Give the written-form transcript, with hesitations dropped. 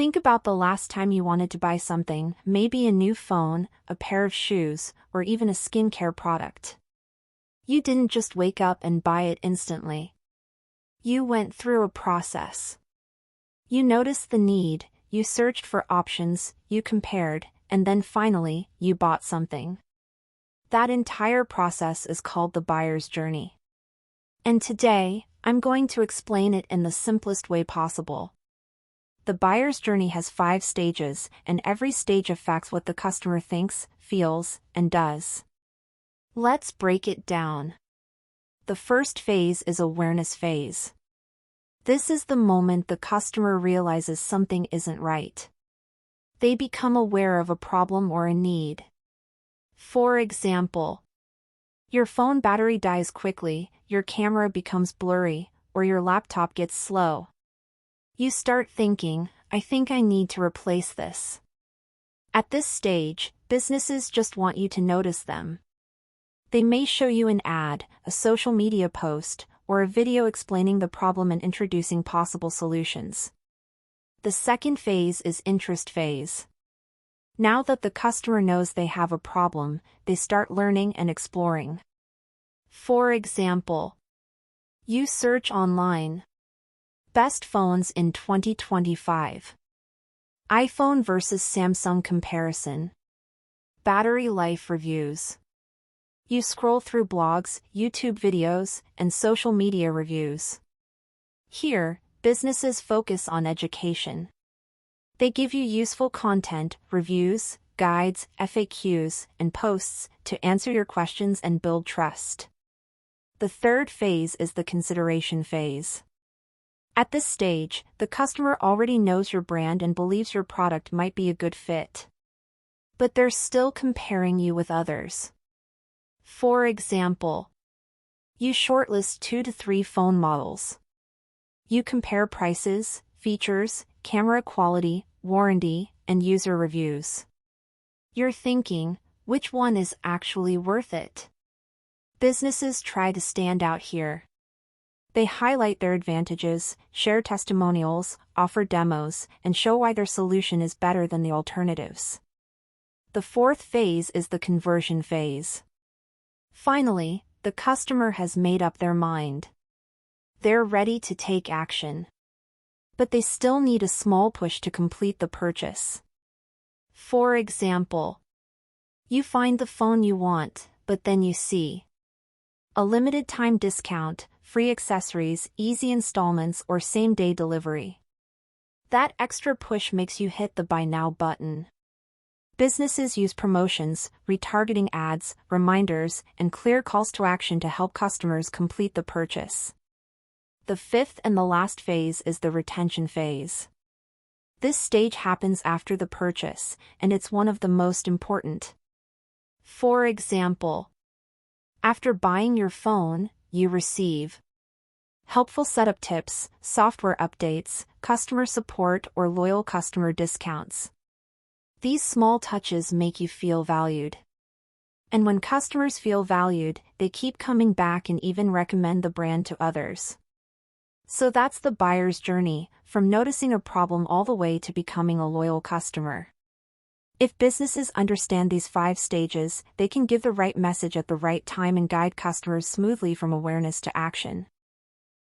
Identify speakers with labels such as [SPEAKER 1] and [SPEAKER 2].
[SPEAKER 1] Think about the last time you wanted to buy something, maybe a new phone, a pair of shoes, or even a skincare product. You didn't just wake up and buy it instantly. You went through a process. You noticed the need, you searched for options, you compared, and then finally, you bought something. That entire process is called the buyer's journey. And today, I'm going to explain it in the simplest way possible. The buyer's journey has 5 stages, and every stage affects what the customer thinks, feels, and does. Let's break it down. The first phase is awareness phase. This is the moment the customer realizes something isn't right. They become aware of a problem or a need. For example, your phone battery dies quickly, your camera becomes blurry, or your laptop gets slow. You start thinking, I think I need to replace this. At this stage, businesses just want you to notice them. They may show you an ad, a social media post, or a video explaining the problem and introducing possible solutions. The second phase is interest phase. Now that the customer knows they have a problem, they start learning and exploring. For example, you search online. Best phones in 2025. iPhone versus Samsung comparison. Battery life reviews. You scroll through blogs, YouTube videos, and social media reviews. Here, businesses focus on education. They give you useful content, reviews, guides, FAQs, and posts to answer your questions and build trust. The third phase is the consideration phase. At this stage, the customer already knows your brand and believes your product might be a good fit. But they're still comparing you with others. For example, you shortlist 2 to 3 phone models. You compare prices, features, camera quality, warranty, and user reviews. You're thinking, which one is actually worth it? Businesses try to stand out here. They highlight their advantages, share testimonials, offer demos, and show why their solution is better than the alternatives. The fourth phase is the conversion phase. Finally, the customer has made up their mind. They're ready to take action. But they still need a small push to complete the purchase. For example, you find the phone you want, but then you see a limited time discount, free accessories, easy installments, or same-day delivery. That extra push makes you hit the buy now button. Businesses use promotions, retargeting ads, reminders, and clear calls to action to help customers complete the purchase. The fifth and the last phase is the retention phase. This stage happens after the purchase, and it's one of the most important. For example, after buying your phone, you receive helpful setup tips, software updates, customer support, or loyal customer discounts. These small touches make you feel valued. And when customers feel valued, they keep coming back and even recommend the brand to others. So that's the buyer's journey, from noticing a problem all the way to becoming a loyal customer. If businesses understand these 5 stages, they can give the right message at the right time and guide customers smoothly from awareness to action.